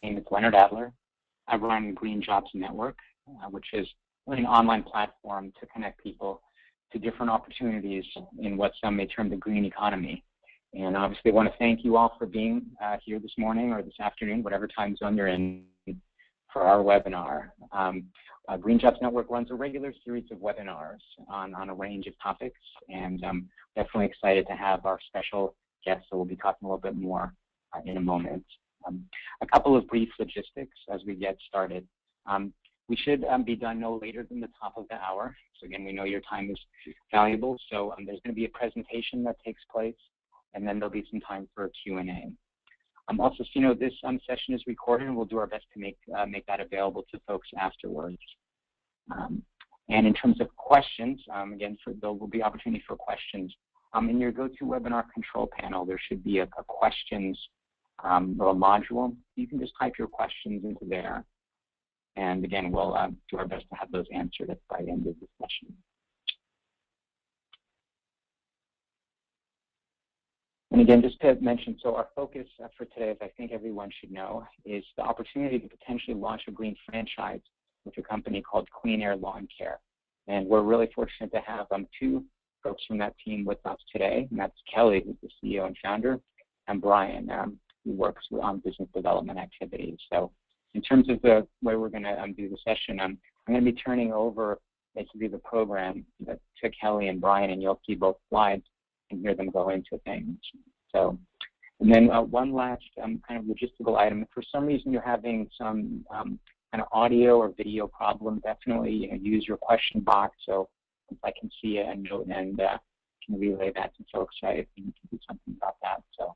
name is Leonard Adler. I run Green Jobs Network, which is an online platform to connect people to different opportunities in what some may term the green economy. And obviously I want to thank you all for being here this morning or this afternoon, whatever time zone you're in, for our webinar. Green Jobs Network runs a regular series of webinars on a range of topics, and I'm definitely excited to have our special guests, so we'll be talking a little bit more in a moment. A couple of brief logistics as we get started. We should be done no later than the top of the hour. So again, we know your time is valuable, so there's going to be a presentation that takes place, and then there'll be some time for a Q&A. Also, so you know, this session is recorded, and we'll do our best to make that available to folks afterwards. And in terms of questions, again, there will be opportunity for questions. In your GoToWebinar control panel, there should be a questions little module. You can just type your questions into there. And again, we'll do our best to have those answered by the end of the session. And again, just to mention, so our focus for today, as I think everyone should know, is the opportunity to potentially launch a green franchise with a company called Clean Air Lawn Care. And we're really fortunate to have two folks from that team with us today, and that's Kelly, who's the CEO and founder, and Brian, who works on business development activities. So in terms of the way we're going to do the session, I'm going to be turning over basically the program to Kelly and Brian, and you'll see both slides and hear them go into things. So, and then one last kind of logistical item. If for some reason you're having some kind of audio or video problem, definitely use your question box so if I can see it and note and can relay that to folks if you need to do something about that. So,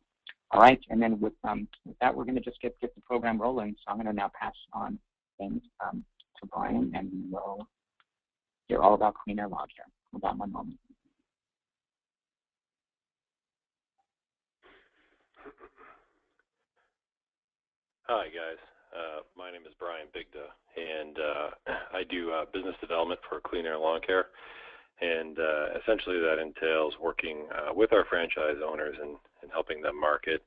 all right, and then with that, we're going to just get the program rolling. So I'm going to now pass on things to Brian, and we'll hear all about Clean Air Lawn Care. About one moment. Hi guys, my name is Brian Bigda, and I do business development for Clean Air Lawn Care, and essentially that entails working with our franchise owners and helping them market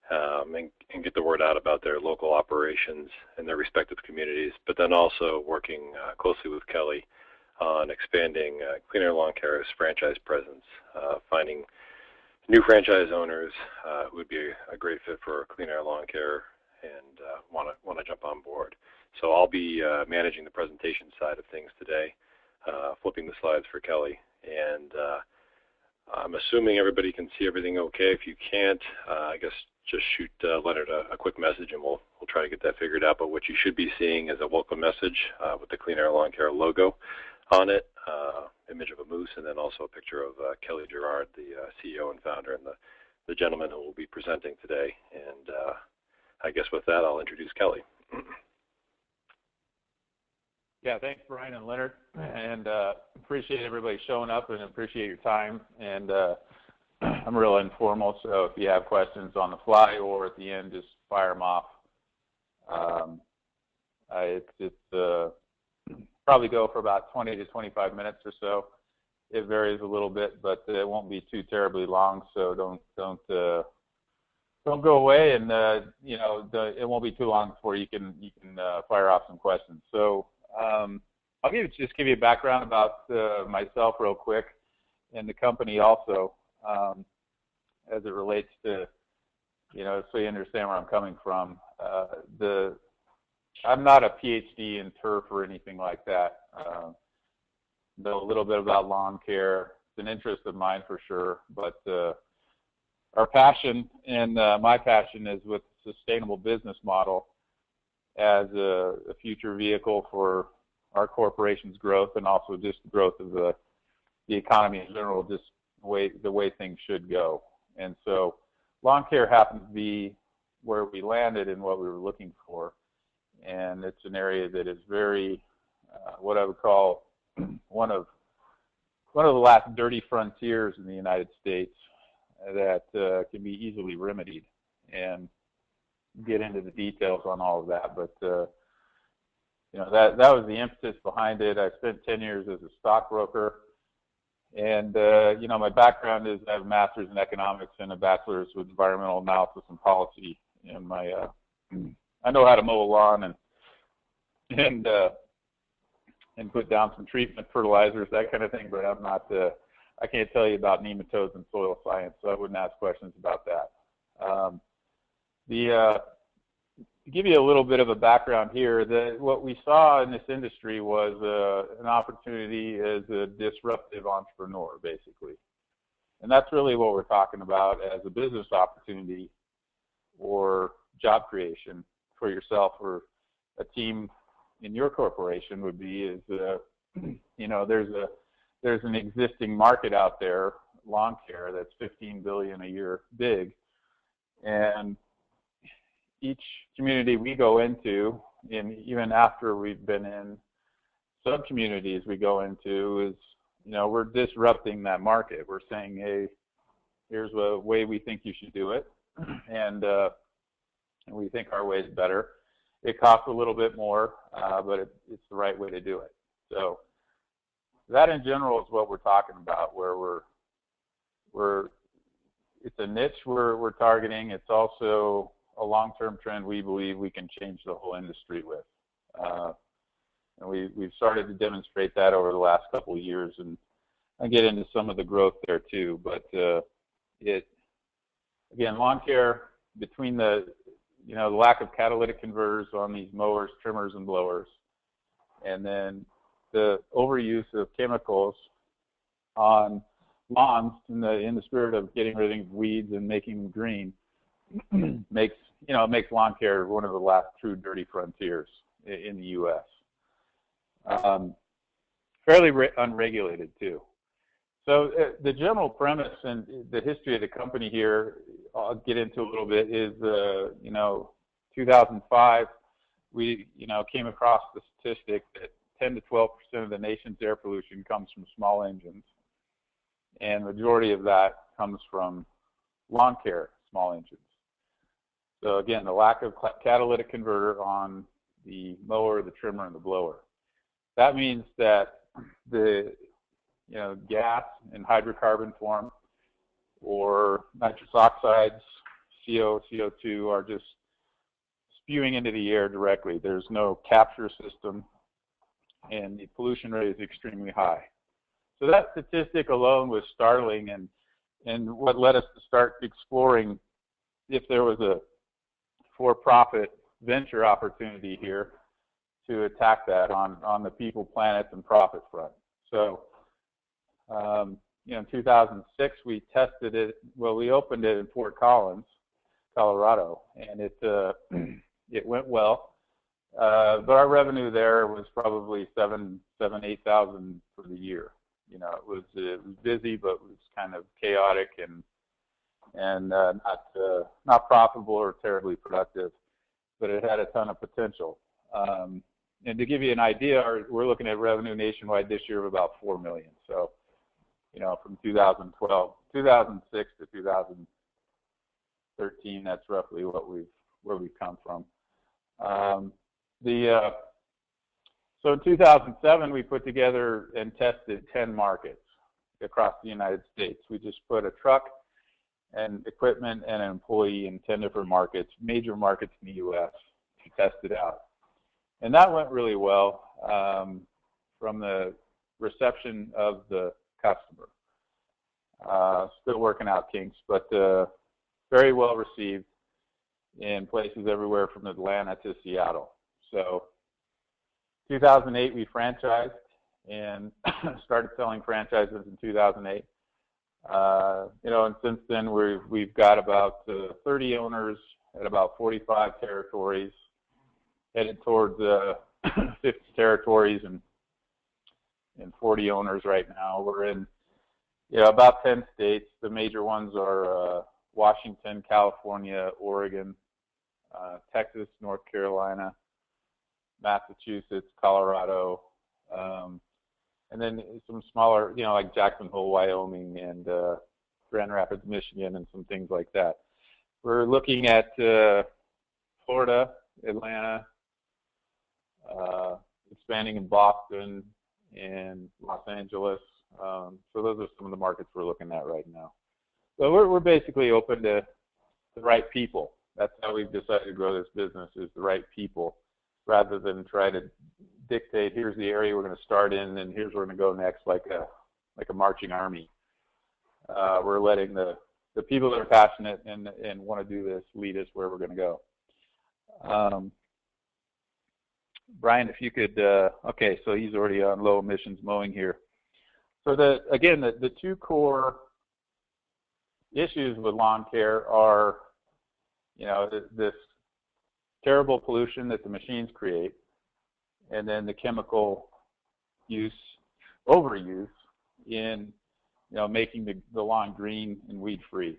and get the word out about their local operations in their respective communities, but then also working closely with Kelly on expanding Clean Air Lawn Care's franchise presence, finding new franchise owners who would be a great fit for Clean Air Lawn Care and want to jump on board. So I'll be managing the presentation side of things today, flipping the slides for Kelly, and I'm assuming everybody can see everything okay. If you can't, I guess just shoot Leonard a quick message and we'll try to get that figured out. But what you should be seeing is a welcome message with the Clean Air Lawn Care logo on it, image of a moose, and then also a picture of Kelly Gerard, the CEO and founder, and the gentleman who will be presenting today. And I guess with that, I'll introduce Kelly. Yeah, thanks, Brian and Leonard, and appreciate everybody showing up and appreciate your time. And I'm real informal, so if you have questions on the fly or at the end, just fire them off. It's probably go for about 20 to 25 minutes or so. It varies a little bit, but it won't be too terribly long. So don't go away, and it won't be too long before you can fire off some questions. So I'll just give you a background about myself real quick and the company also, as it relates to, so you understand where I'm coming from. I'm not a PhD in turf or anything like that. Know a little bit about lawn care. It's an interest of mine for sure, but our passion and my passion is with sustainable business model as a future vehicle for our corporation's growth and also just the growth of the economy in general, just the way things should go. And so lawn care happens to be where we landed and what we were looking for. And it's an area that is very, what I would call one of the last dirty frontiers in the United States that can be easily remedied, and get into the details on all of that. But that was the impetus behind it. I spent 10 years as a stockbroker, and my background is I have a master's in economics and a bachelor's with environmental analysis and policy. And my I know how to mow a lawn and put down some treatment fertilizers, that kind of thing, but I'm not. I can't tell you about nematodes and soil science, so I wouldn't ask questions about that. To give you a little bit of a background here, what we saw in this industry was an opportunity as a disruptive entrepreneur, basically. And that's really what we're talking about as a business opportunity or job creation for yourself or a team in your corporation would be is, you know, there's an existing market out there, lawn care, that's $15 billion a year big. And each community we go into, and even after we've been in sub-communities we go into, is, you know, we're disrupting that market. We're saying, hey, here's a way we think you should do it, and we think our way is better. It costs a little bit more, but it's the right way to do it. So that in general is what we're talking about, where it's a niche we're targeting. It's also a long-term trend we believe we can change the whole industry with. And we've started to demonstrate that over the last couple of years, and I'll get into some of the growth there too. But again, lawn care, between the lack of catalytic converters on these mowers, trimmers, and blowers, and then the overuse of chemicals on lawns in the spirit of getting rid of weeds and making them green, makes lawn care one of the last true dirty frontiers in the U.S. Fairly unregulated too. So the general premise and the history of the company here, I'll get into a little bit, is 2005 we came across the statistic that 10 to 12% of the nation's air pollution comes from small engines, and the majority of that comes from lawn care small engines. So again, the lack of catalytic converter on the mower, the trimmer, and the blower. That means that the gas in hydrocarbon form or nitrous oxides, CO, CO2 are just spewing into the air directly. There's no capture system, and the pollution rate is extremely high. So that statistic alone was startling, and what led us to start exploring if there was a for-profit venture opportunity here to attack that on the people, planet, and profit front. So, in 2006, we tested it. Well, we opened it in Fort Collins, Colorado, and it went well. But our revenue there was probably $8,000 for the year. It was busy, but it was kind of chaotic and not profitable or terribly productive, but it had a ton of potential. And to give you an idea, we're looking at revenue nationwide this year of about $4 million. So, from 2006 to 2013, that's roughly where we've come from. So in 2007, we put together and tested 10 markets across the United States. We just put a truck and equipment and an employee in 10 different markets, major markets in the U.S., to test it out. And that went really well from the reception of the customer. Still working out kinks, but very well received in places everywhere from Atlanta to Seattle. So 2008, we franchised and started selling franchises in 2008. And since then we've got about 30 owners at about 45 territories, headed towards 50 territories and 40 owners right now. We're in about 10 states. The major ones are Washington, California, Oregon, Texas, North Carolina, Massachusetts, Colorado, and then some smaller, like Jackson Hole, Wyoming, and Grand Rapids, Michigan, and some things like that. We're looking at Florida, Atlanta, expanding in Boston and Los Angeles. So those are some of the markets we're looking at right now. So we're basically open to the right people. That's how we've decided to grow this business, is the right people, rather than try to dictate, here's the area we're going to start in and here's where we're going to go next, like a marching army. We're letting the people that are passionate and want to do this lead us where we're going to go. Brian, if you could, okay, so he's already on low emissions mowing here. So again, the two core issues with lawn care are, this terrible pollution that the machines create, and then the chemical overuse in, making the lawn green and weed free.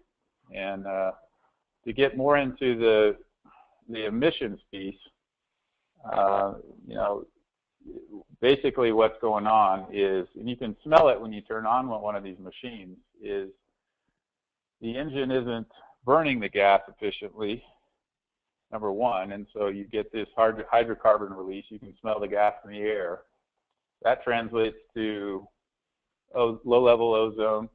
And to get more into the emissions piece, basically what's going on is, and you can smell it when you turn on one of these machines, is the engine isn't burning the gas efficiently, number one, and so you get this hydrocarbon release. You can smell the gas in the air. That translates to low-level ozone.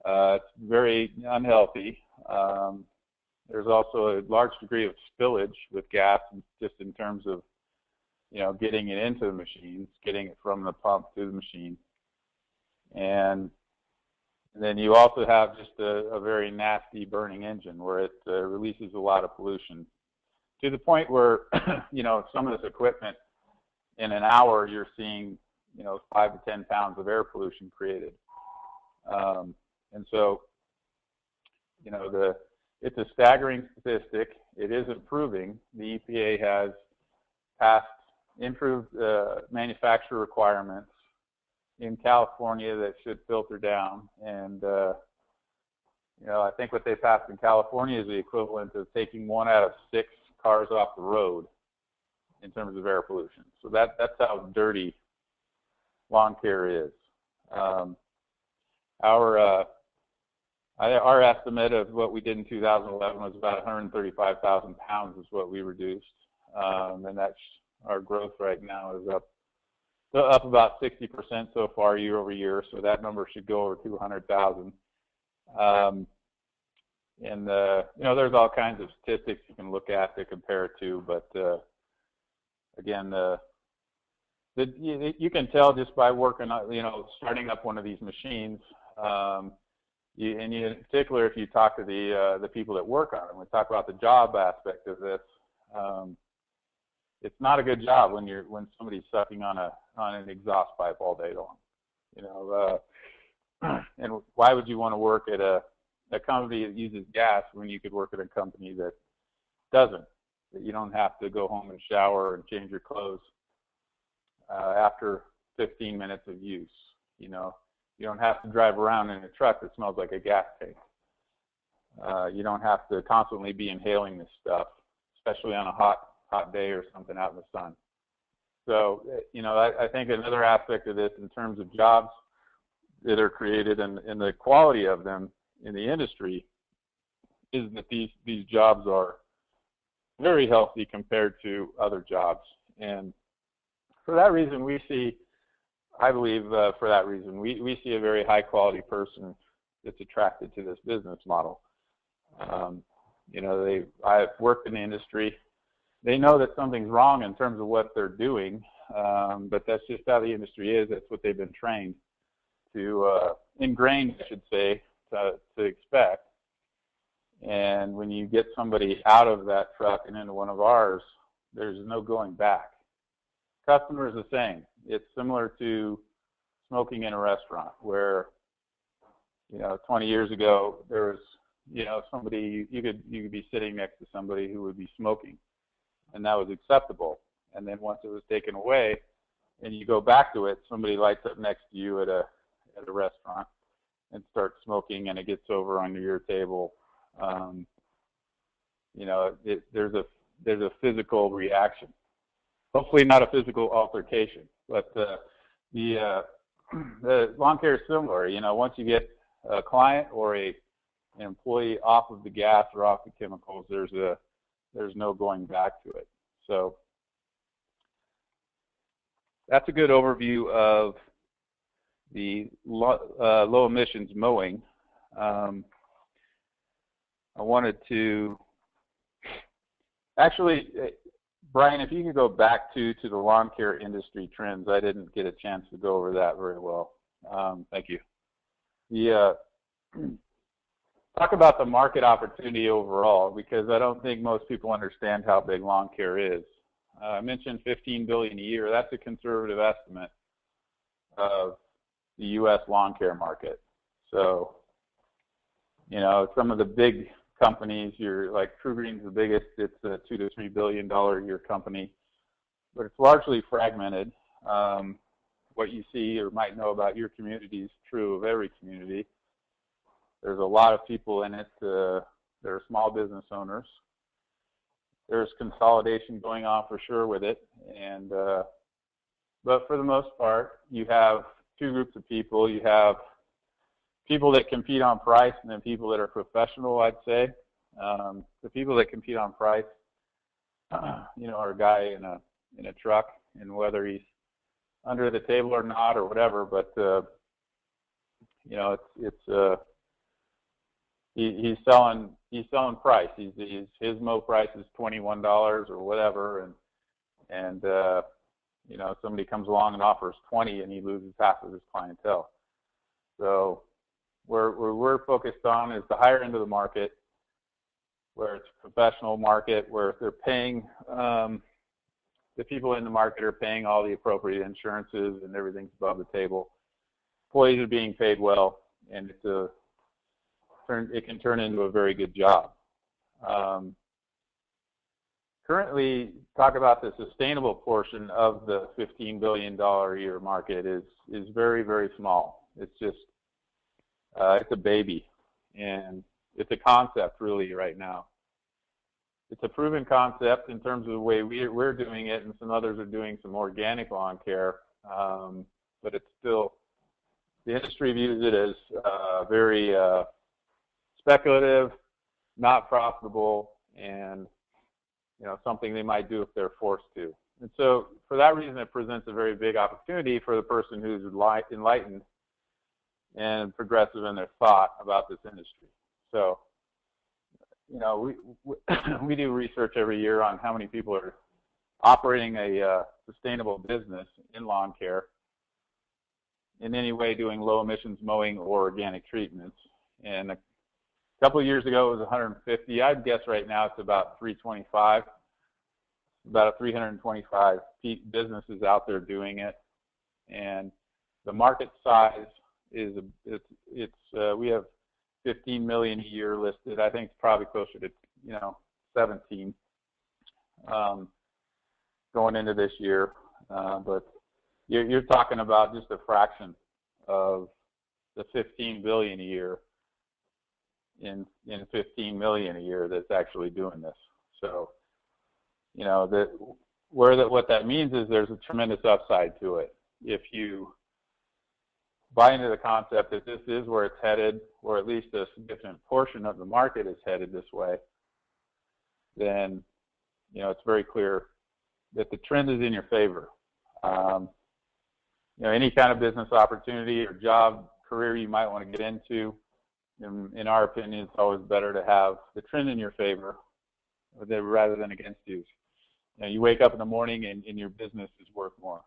It's very unhealthy. There's also a large degree of spillage with gas, just in terms of, getting it into the machines, getting it from the pump to the machine. And then you also have just a very nasty burning engine where it releases a lot of pollution, to the point where, some of this equipment, in an hour, you're seeing, 5 to 10 pounds of air pollution created. And so, it's a staggering statistic. It is improving. The EPA has passed improved manufacturer requirements in California that should filter down. And, I think what they passed in California is the equivalent of taking 1 out of 6 cars off the road in terms of air pollution. So that's how dirty lawn care is. Our estimate of what we did in 2011 was about 135,000 pounds is what we reduced, and that's our growth right now is up about 60% so far year over year. So that number should go over 200,000. And there's all kinds of statistics you can look at to compare it to, but again, you can tell just by working on, starting up one of these machines. And in particular, if you talk to the people that work on it, we talk about the job aspect of this. It's not a good job when somebody's sucking on an exhaust pipe all day long, and why would you want to work at a company that uses gas when you could work at a company that doesn't? That you don't have to go home and shower and change your clothes after 15 minutes of use. You don't have to drive around in a truck that smells like a gas tank. You don't have to constantly be inhaling this stuff, especially on a hot day or something out in the sun. So, I think another aspect of this in terms of jobs that are created and the quality of them in the industry is that these jobs are very healthy compared to other jobs. And for that reason, we see, I believe, we see a very high quality person that's attracted to this business model. I've worked in the industry. They know that something's wrong in terms of what they're doing, but that's just how the industry is. That's what they've been trained to, ingrained, I should say, to expect. And when you get somebody out of that truck and into one of ours, there's no going back. Customers the same. It's similar to smoking in a restaurant where, 20 years ago there was, somebody you could be sitting next to somebody who would be smoking, and that was acceptable. And then once it was taken away, and you go back to it, somebody lights up next to you at a restaurant and starts smoking, and it gets over onto your table. There's a physical reaction. Hopefully not a physical altercation, but the lawn care is similar. Once you get a client or an employee off of the gas or off the chemicals, there's no going back to it. So that's a good overview of the low emissions mowing. I wanted to Actually, Brian, if you could go back to the lawn care industry trends, I didn't get a chance to go over that very well. Thank you. Talk about the market opportunity overall, because I don't think most people understand how big lawn care is. I mentioned $15 billion a year. That's a conservative estimate of the U.S. lawn care market. So, you know, some of the big companies, you're like TruGreen's the biggest. It's a $2 to $3 billion a year company, but it's largely fragmented. What you see or might know about your community is true of every community. There's a lot of people in it. There are small business owners. There's consolidation going on for sure with it, and but for the most part, you have two groups of people. You have people that compete on price, and then people that are professional, I'd say. The people that compete on price, you know, are a guy in a truck, and whether he's under the table or not or whatever, but you know, he's selling price. His mow price is $21 or whatever, and you know, somebody comes along and offers 20, and he loses half of his clientele. So where we're focused on is the higher end of the market, where it's a professional market, where they're paying, the people in the market are paying all the appropriate insurances and everything's above the table. Employees are being paid well, and it can turn into a very good job. Currently, talk about the sustainable portion of the $15 billion a year market is very, very small. It's just, it's a baby, and it's a concept really right now. It's a proven concept in terms of the way we're doing it, and some others are doing some organic lawn care, but it's still, the industry views it as very speculative, not profitable, and you know, something they might do if they're forced to. And so for that reason, it presents a very big opportunity for the person who's enlightened and progressive in their thought about this industry. So, you know, we do research every year on how many people are operating a sustainable business in lawn care, in any way doing low emissions mowing or organic treatments. And a couple of years ago, it was 150. I'd guess right now it's about 325. About 325 businesses out there doing it, and the market size is we have 15 million a year listed. I think it's probably closer to 17 going into this year, but you're talking about just a fraction of the 15 billion a year in 15 million a year that's actually doing this. So, you know, what that means is there's a tremendous upside to it. If you buy into the concept that this is where it's headed, or at least a significant portion of the market is headed this way, then, you know, it's very clear that the trend is in your favor. You know, any kind of business opportunity or job, career you might want to get into, in our opinion, it's always better to have the trend in your favor rather than against you. You know, you wake up in the morning and your business is worth more.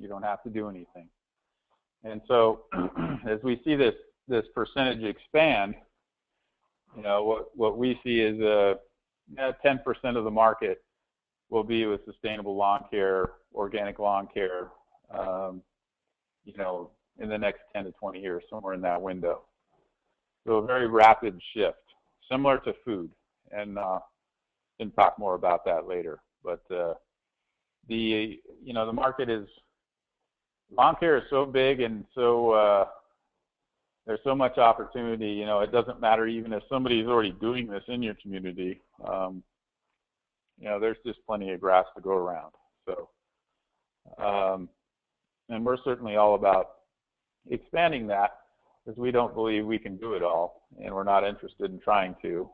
You don't have to do anything. And so as we see this percentage expand, you know, what we see is 10% of the market will be with sustainable lawn care, organic lawn care, you know, in the next 10 to 20 years, somewhere in that window. So a very rapid shift, similar to food, and can talk more about that later. But the market is, lawn care is so big, and so there's so much opportunity. You know, it doesn't matter even if somebody's already doing this in your community. You know, there's just plenty of grass to go around. So, and we're certainly all about expanding that, because we don't believe we can do it all, and we're not interested in trying to.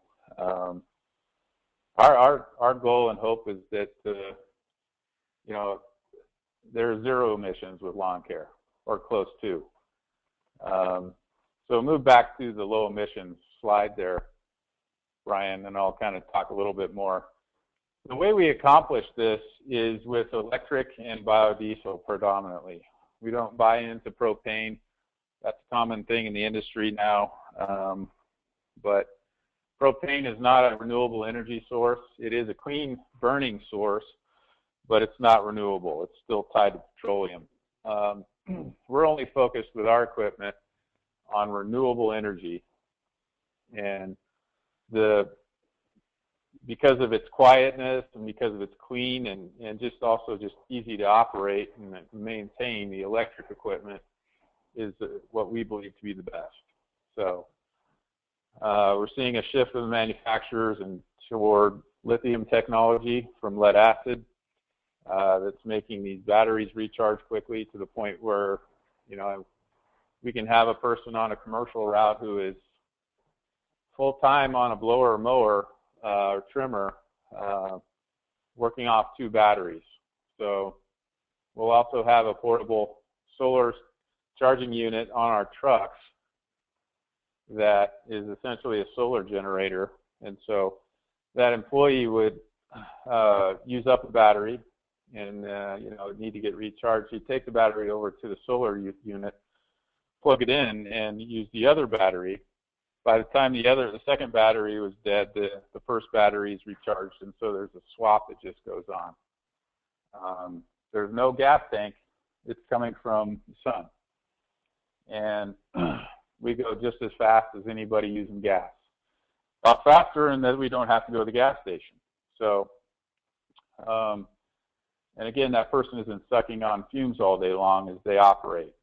Our goal and hope is that you know, there's zero emissions with lawn care, or close to. So move back to the low emissions slide there, Brian, and I'll kind of talk a little bit more The way we accomplish this is with electric and biodiesel predominantly. We don't buy into propane. That's a common thing in the industry now. But propane is not a renewable energy source. It is a clean burning source, but it's not renewable. It's still tied to petroleum. We're only focused with our equipment on renewable energy, and because of its quietness and because of its clean and just also just easy to operate and maintain, the electric equipment is what we believe to be the best. So we're seeing a shift of the manufacturers and toward lithium technology from lead acid that's making these batteries recharge quickly to the point where, you know, we can have a person on a commercial route who is full-time on a blower or mower or trimmer working off 2 batteries. So we'll also have a portable solar charging unit on our trucks that is essentially a solar generator. And so that employee would use up a battery and you know, need to get recharged. He'd take the battery over to the solar unit, plug it in, and use the other battery. By the time the second battery was dead, the first battery is recharged, and so there's a swap that just goes on. There's no gas tank. It's coming from the sun. And we go just as fast as anybody using gas. A lot faster in that we don't have to go to the gas station. So, and again, that person isn't sucking on fumes all day long as they operate.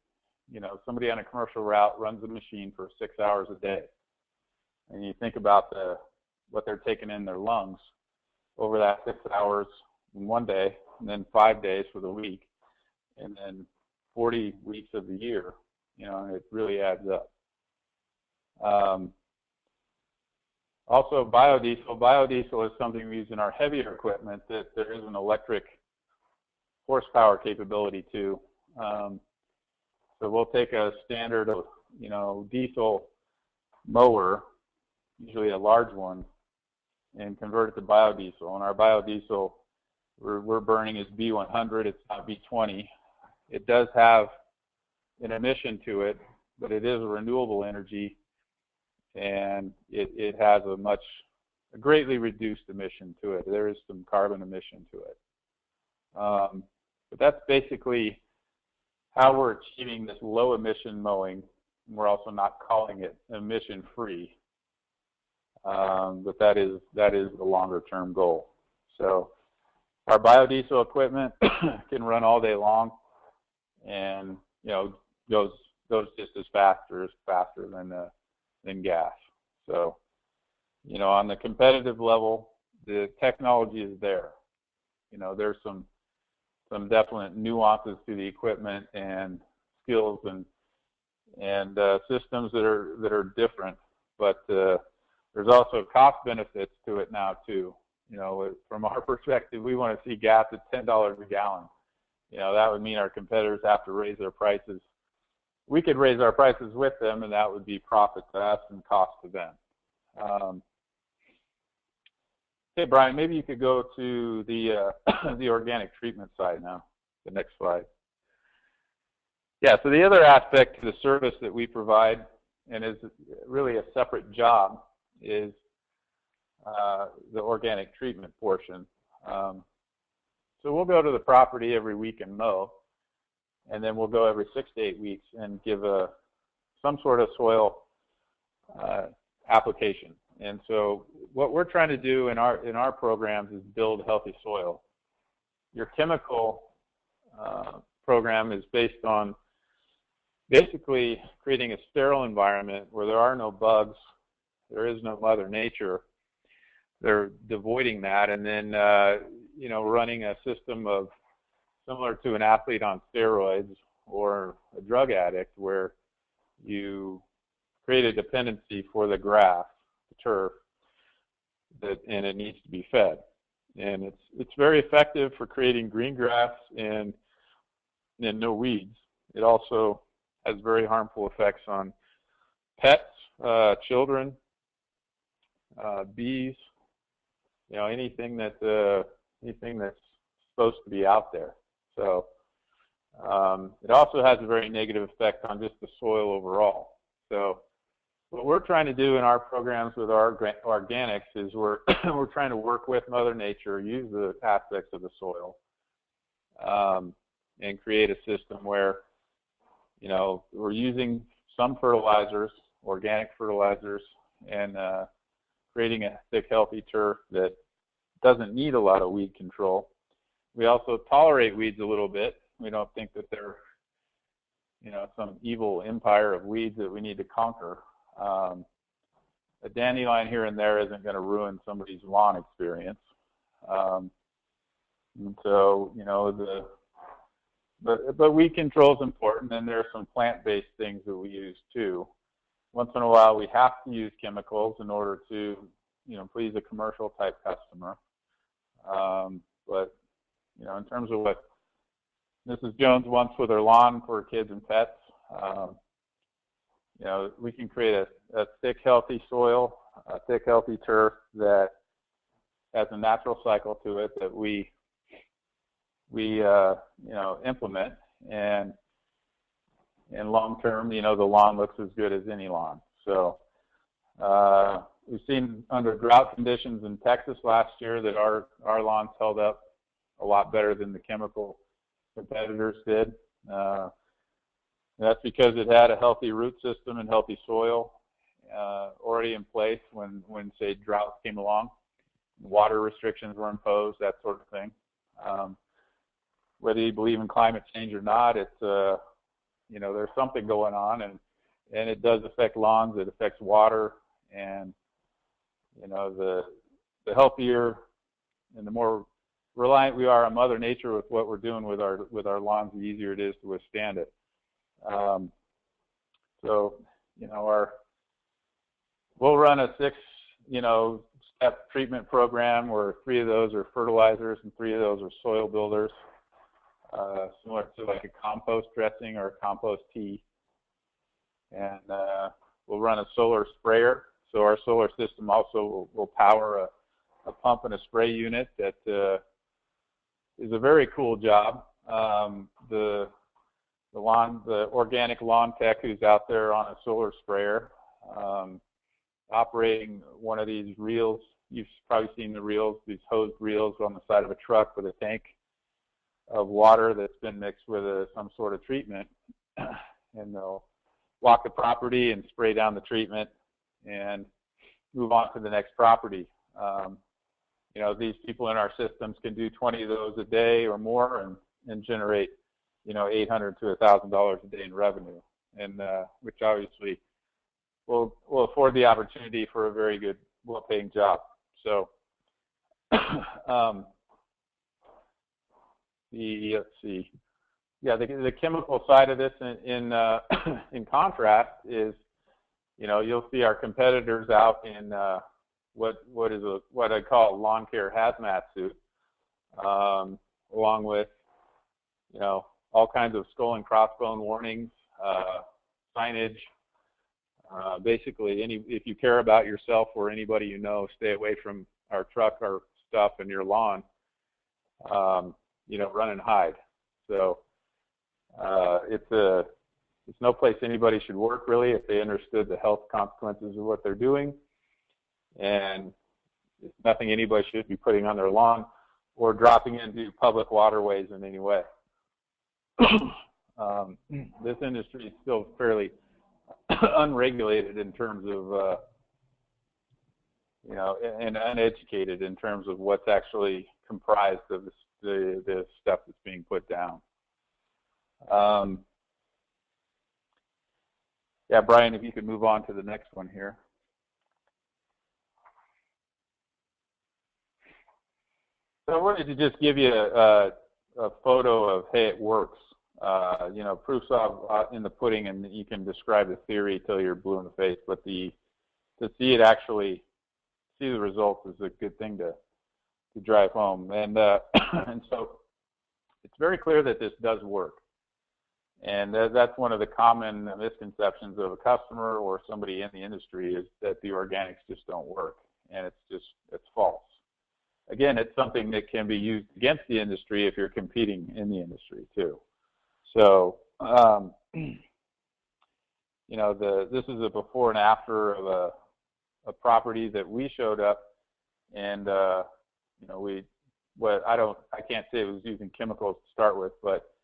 You know, somebody on a commercial route runs a machine for 6 hours a day. And you think about what they're taking in their lungs over that 6 hours in one day, and then 5 days for the week, and then 40 weeks of the year. You know, it really adds up. Also, biodiesel. Biodiesel is something we use in our heavier equipment that there is an electric horsepower capability to. So we'll take a standard, you know, diesel mower, usually a large one, and convert it to biodiesel. And our biodiesel, we're burning is B100. It's not B20. It does have an emission to it, but it is a renewable energy, and it has a greatly reduced emission to it. There is some carbon emission to it. But that's basically how we're achieving this low emission mowing. We're also not calling it emission free, but that is the longer term goal. So our biodiesel equipment can run all day long, and you know goes just as faster than gas. So you know, on the competitive level, the technology is there. You know, there's some definite nuances to the equipment and skills and systems that are different, but there's also cost benefits to it now too. You know, from our perspective, we want to see gas at $10 a gallon. You know, that would mean our competitors have to raise their prices. We could raise our prices with them, and that would be profit to us and cost to them. Hey, Brian, maybe you could go to the the organic treatment side now, the next slide. Yeah, so the other aspect to the service that we provide, and is really a separate job, is the organic treatment portion. So we'll go to the property every week and mow, and then we'll go every 6 to 8 weeks and give some sort of soil application. And so what we're trying to do in our programs is build healthy soil. Your chemical program is based on basically creating a sterile environment where there are no bugs, there is no Mother Nature. They're devoiding that, and then you know, running a system of similar to an athlete on steroids or a drug addict, where you create a dependency for the grass, the turf, and it needs to be fed. And it's very effective for creating green grass and no weeds. It also has very harmful effects on pets, children, bees, anything that's supposed to be out there. So it also has a very negative effect on just the soil overall. So what we're trying to do in our programs with our organics is we're trying to work with Mother Nature, use the aspects of the soil, and create a system where we're using some fertilizers, organic fertilizers, and creating a thick, healthy turf that doesn't need a lot of weed control. We also tolerate weeds a little bit. We don't think that they're, some evil empire of weeds that we need to conquer. A dandelion here and there isn't going to ruin somebody's lawn experience. And so, but weed control is important, and there are some plant-based things that we use too. Once in a while, we have to use chemicals in order to, please a commercial type customer. But, in terms of what Mrs. Jones wants with her lawn for kids and pets, we can create a thick, healthy soil, a thick, healthy turf that has a natural cycle to it that we implement, and long term, the lawn looks as good as any lawn. So we've seen under drought conditions in Texas last year that our lawns held up a lot better than the chemical competitors did. That's because it had a healthy root system and healthy soil already in place when say drought came along. Water restrictions were imposed, that sort of thing. Whether you believe in climate change or not, it's there's something going on, and it does affect lawns. It affects water, and the healthier and the more reliant we are on Mother Nature with what we're doing with our lawns, the easier it is to withstand it. We'll run a 6-step treatment program where 3 of those are fertilizers and 3 of those are soil builders, similar to like a compost dressing or a compost tea. And we'll run a solar sprayer. So our solar system also will power a pump and a spray unit that is a very cool job. The organic lawn tech who's out there on a solar sprayer, operating one of these reels. You've probably seen the reels, these hosed reels on the side of a truck with a tank of water that's been mixed with some sort of treatment, and they'll walk the property and spray down the treatment and move on to the next property. These people in our systems can do 20 of those a day or more and generate $800 to $1,000 a day in revenue, and which obviously will afford the opportunity for a very good, well-paying job. So let's see. Yeah, the chemical side of this in contrast is, you'll see our competitors out in what I call a lawn care hazmat suit, along with all kinds of skull and crossbone warnings, signage. Basically, if you care about yourself or anybody stay away from our truck, our stuff, and your lawn. Run and hide. So it's no place anybody should work, really, if they understood the health consequences of what they're doing, and it's nothing anybody should be putting on their lawn or dropping into public waterways in any way. This industry is still fairly unregulated in terms of, and uneducated in terms of what's actually comprised of the stuff that's being put down. Yeah, Brian, if you could move on to the next one here. So I wanted to just give you a photo of, hey, it works. Proof's in the pudding, and you can describe the theory till you're blue in the face, but to see it actually, see the results is a good thing to drive home. And and so it's very clear that this does work. And that's one of the common misconceptions of a customer or somebody in the industry, is that the organics just don't work, and it's false. again, it's something that can be used against the industry if you're competing in the industry too. So, you know, this is a before and after of a property that we showed up, and you know, I can't say it was using chemicals to start with, but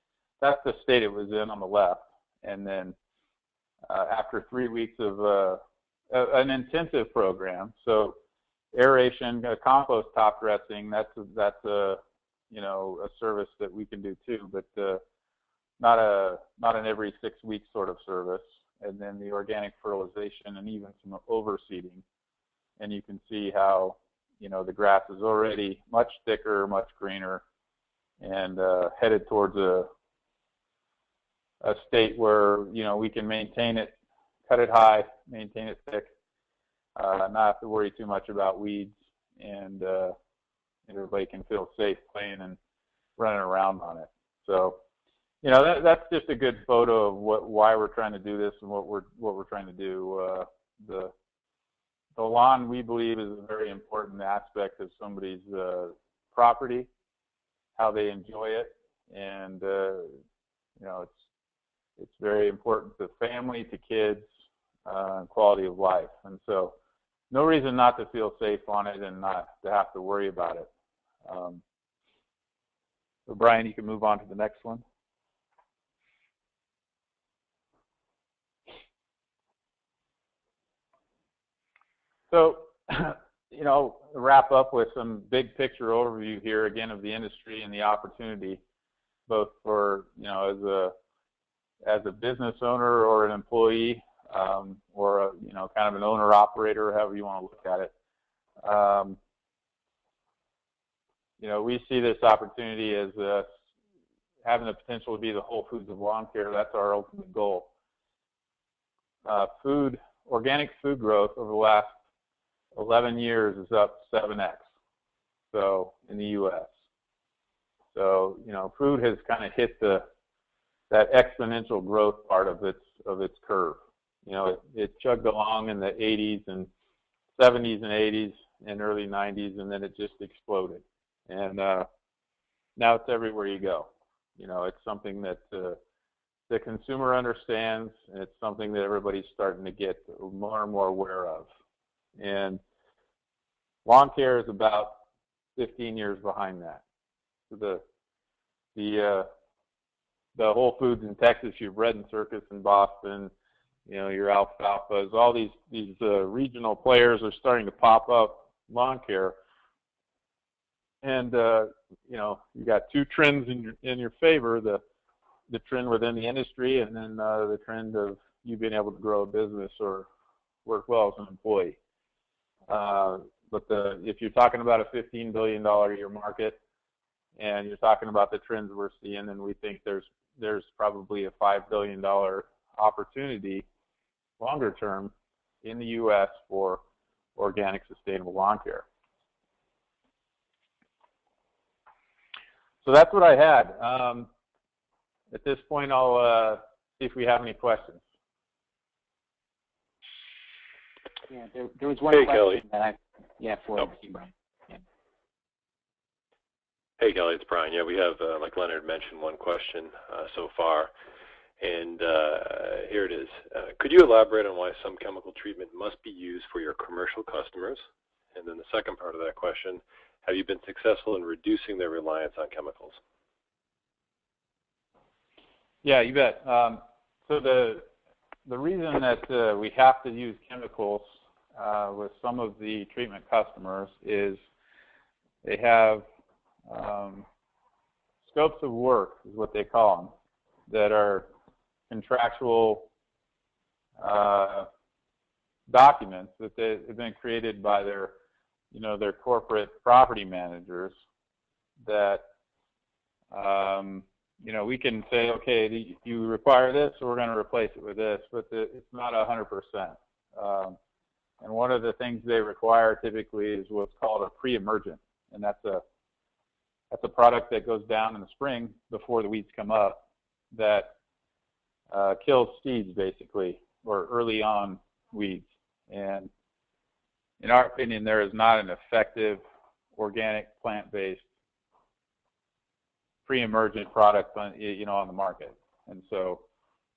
that's the state it was in on the left. And then after 3 weeks of an intensive program, so aeration, compost top dressing, that's a you know, a service that we can do too, but not an every 6 week sort of service. And then the organic fertilization and even some overseeding, and you can see how, you know, the grass is already much thicker, much greener, and headed towards a state where, you know, we can maintain it, cut it high, maintain it thick, not have to worry too much about weeds, and everybody can feel safe playing and running around on it. So, you know, that's just a good photo of why we're trying to do this and what we're trying to do. The lawn, we believe, is a very important aspect of somebody's property, how they enjoy it, and you know, it's very important to family, to kids, and quality of life. And so, no reason not to feel safe on it and not to have to worry about it. So, Brian, you can move on to the next one. So, you know, wrap up with some big picture overview here again of the industry and the opportunity, both for, you know, as a business owner or an employee, or a, you know, kind of an owner operator, however you want to look at it. You know, we see this opportunity as having the potential to be the Whole Foods of lawn care. That's our ultimate goal. Organic food growth over the last 11 years is up 7x, so in the U.S. So, you know, food has kind of hit that exponential growth part of its curve. You know, it chugged along in the 80s and 70s and 80s and early 90s, and then it just exploded. And now it's everywhere you go. You know, it's something that the consumer understands, and it's something that everybody's starting to get more and more aware of. And lawn care is about 15 years behind that. So the Whole Foods in Texas, your Bread and Circus in Boston, you know, your Alfalfas, all these regional players are starting to pop up lawn care. And you know, you got two trends in your favor: the trend within the industry, and then the trend of you being able to grow a business or work well as an employee. But if you're talking about a $15 billion a year market, and you're talking about the trends we're seeing, then we think there's probably a $5 billion opportunity longer term in the U.S. for organic sustainable lawn care. So that's what I had. At this point, I'll see if we have any questions. Yeah, there was one question Kelly. that for you, Brian. Yeah. Hey, Kelly, it's Brian. Yeah, we have, like Leonard mentioned, one question so far, and here it is. Could you elaborate on why some chemical treatment must be used for your commercial customers? And then the second part of that question, have you been successful in reducing their reliance on chemicals? Yeah, you bet. So the reason that we have to use chemicals with some of the treatment customers is they have scopes of work, is what they call them, that are contractual documents that have been created by their corporate property managers that we can say, okay, you require this, so we're going to replace it with this, but it's not 100%. And one of the things they require typically is what's called a pre-emergent, and that's a product that goes down in the spring before the weeds come up that kills seeds, basically, or early on weeds. And in our opinion, there is not an effective organic plant-based pre-emergent products on on the market. And so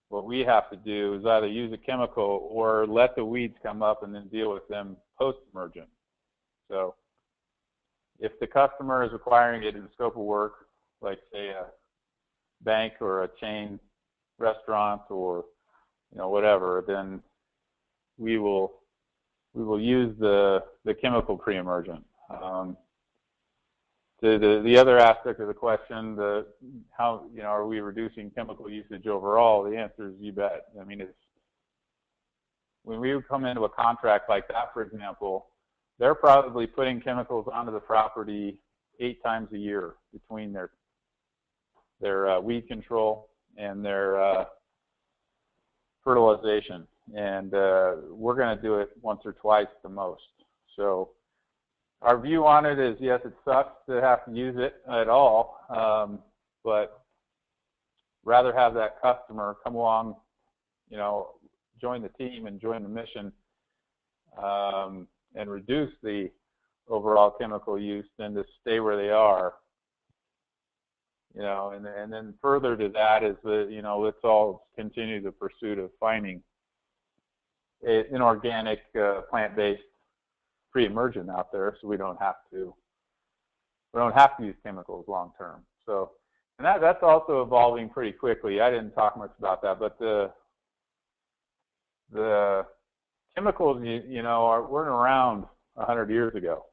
what we have to do is either use a chemical or let the weeds come up and then deal with them post-emergent. So if the customer is requiring it in the scope of work, like say a bank or a chain restaurant or whatever, then we will use the chemical pre-emergent. The other aspect of the question, how are we reducing chemical usage overall? The answer is you bet. I mean, it's when we come into a contract like that, for example, they're probably putting chemicals onto the property 8 times a year between their weed control and their fertilization, and we're going to do it once or twice the most. So our view on it is, yes, it sucks to have to use it at all, but rather have that customer come along, join the team and join the mission, and reduce the overall chemical use than to stay where they are. And then further to that is that, let's all continue the pursuit of finding an organic plant-based pre-emergent out there, so we don't have to use chemicals long term. So, and that's also evolving pretty quickly. I didn't talk much about that, but the chemicals, weren't around 100 years ago.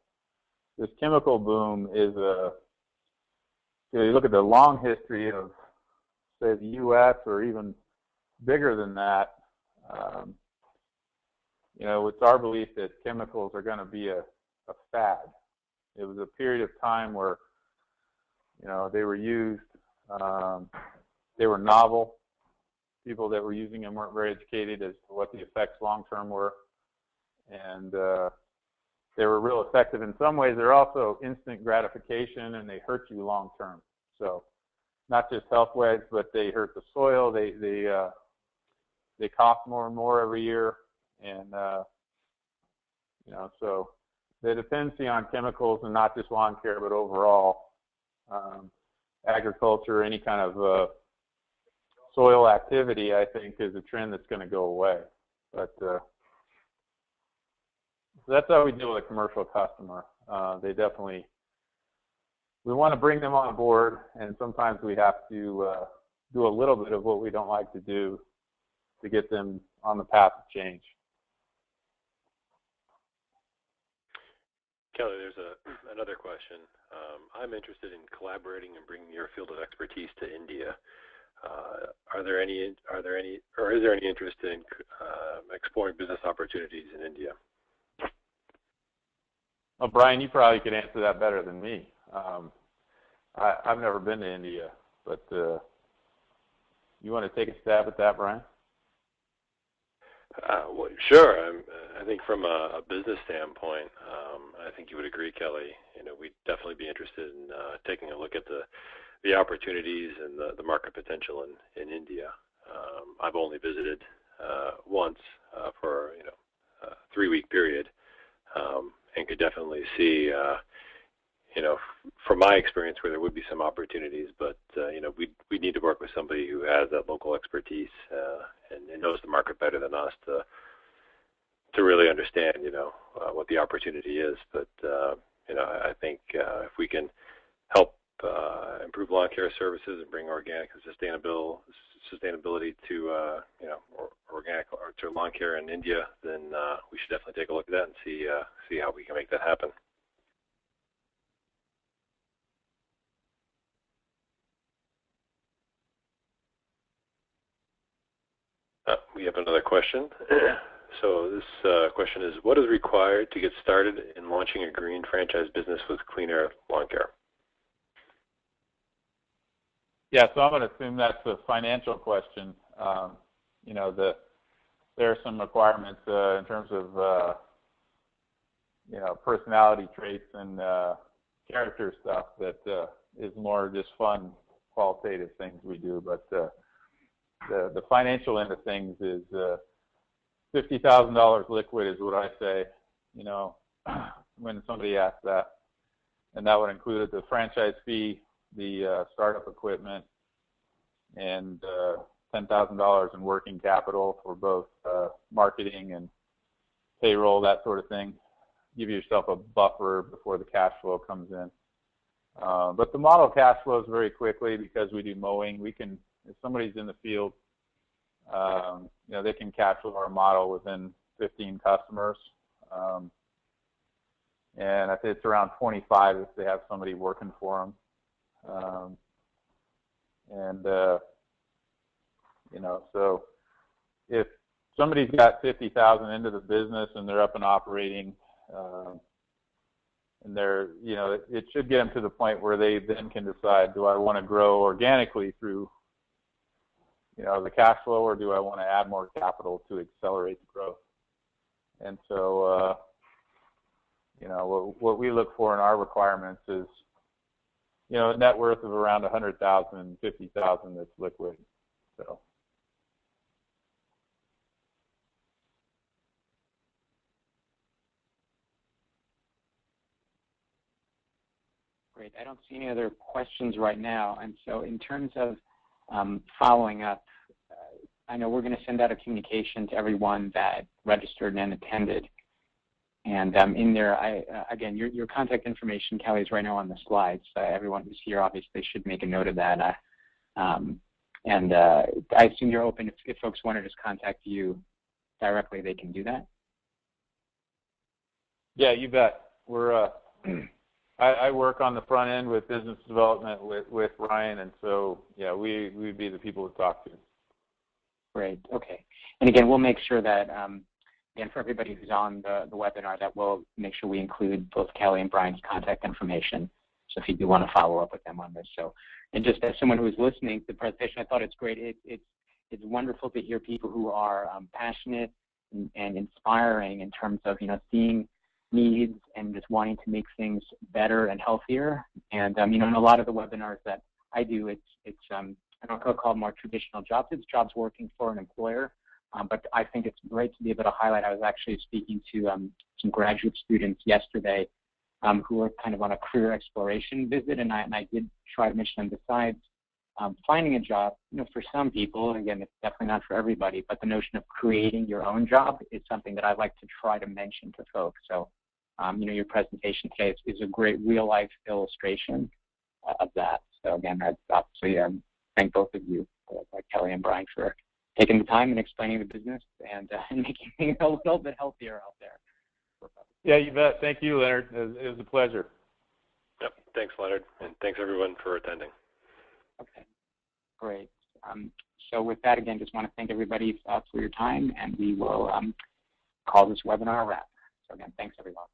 This chemical boom is you look at the long history of, say, the U.S. or even bigger than that. It's our belief that chemicals are going to be a fad. It was a period of time where, they were used, they were novel. People that were using them weren't very educated as to what the effects long-term were. And they were real effective in some ways. They're also instant gratification, and they hurt you long-term. So not just health-wise, but they hurt the soil. They cost more and more every year. And, so the dependency on chemicals, and not just lawn care, but overall agriculture, any kind of soil activity, I think, is a trend that's going to go away. But so that's how we deal with a commercial customer. We want to bring them on board, and sometimes we have to do a little bit of what we don't like to do to get them on the path of change. Kelly, there's another question. I'm interested in collaborating and bringing your field of expertise to India. Is there any interest in exploring business opportunities in India? Well, Brian, you probably could answer that better than me. I've never been to India, but you want to take a stab at that, Brian? Well, sure. I think from a business standpoint, I think you would agree, Kelly. We'd definitely be interested in taking a look at the opportunities and the market potential in India. I've only visited once for a 3-week period, and could definitely see, from my experience, where there would be some opportunities. But we need to work with somebody who has that local expertise and knows the market better than us to really understand, what the opportunity is. But I think if we can help improve lawn care services and bring organic and sustainability to organic or to lawn care in India, then we should definitely take a look at that and see how we can make that happen. We have another question. So this question is, what is required to get started in launching a green franchise business with Clean Air Lawn Care? Yeah, so I'm going to assume that's a financial question. There are some requirements in terms of personality traits and character stuff that is more just fun, qualitative things we do. But the financial end of things is $50,000 liquid is what I say. When somebody asks that, and that would include the franchise fee, the startup equipment, and $10,000 in working capital for both marketing and payroll, that sort of thing. Give yourself a buffer before the cash flow comes in. But the model cash flows very quickly because we do mowing. We can, if somebody's in the field, they can cash flow our model within 15 customers. And I think it's around 25 if they have somebody working for them. So if somebody's got 50,000 into the business and they're up and operating, and they're, it should get them to the point where they then can decide, do I want to grow organically through, the cash flow, or do I want to add more capital to accelerate the growth? And so, what we look for in our requirements is, a net worth of around 100,000, 50,000 that's liquid. So. Great. I don't see any other questions right now. And so in terms of following up, I know we're going to send out a communication to everyone that registered and attended. And in there, again, your contact information, Kelly, is right now on the slides. Everyone who's here obviously should make a note of that. And I assume you're open if folks want to just contact you directly, they can do that? Yeah, you bet. We're I work on the front end with business development with Ryan, and so, yeah, we'd be the people to talk to. Great. Okay. And again, we'll make sure that, again, for everybody who's on the webinar, that we'll make sure we include both Kelly and Brian's contact information. So if you do want to follow up with them on this. So, and just as someone who is listening to the presentation, I thought it's great. It's wonderful to hear people who are passionate and inspiring in terms of, seeing needs and just wanting to make things better and healthier. And in a lot of the webinars that I do, it's I don't call them more traditional jobs. It's jobs working for an employer. But I think it's great to be able to highlight. I was actually speaking to some graduate students yesterday who were kind of on a career exploration visit, and I did try to mention them besides finding a job. For some people, again, it's definitely not for everybody, but the notion of creating your own job is something that I like to try to mention to folks. So, your presentation today is a great real-life illustration of that. So, again, I'd obviously thank both of you, Kelly and Brian, for taking the time and explaining the business and making things a little bit healthier out there. Yeah, you bet. Thank you, Leonard. It was a pleasure. Yep. Thanks, Leonard, and thanks everyone for attending. Okay, great. So with that, again, just want to thank everybody for your time, and we will call this webinar a wrap. So again, thanks everyone.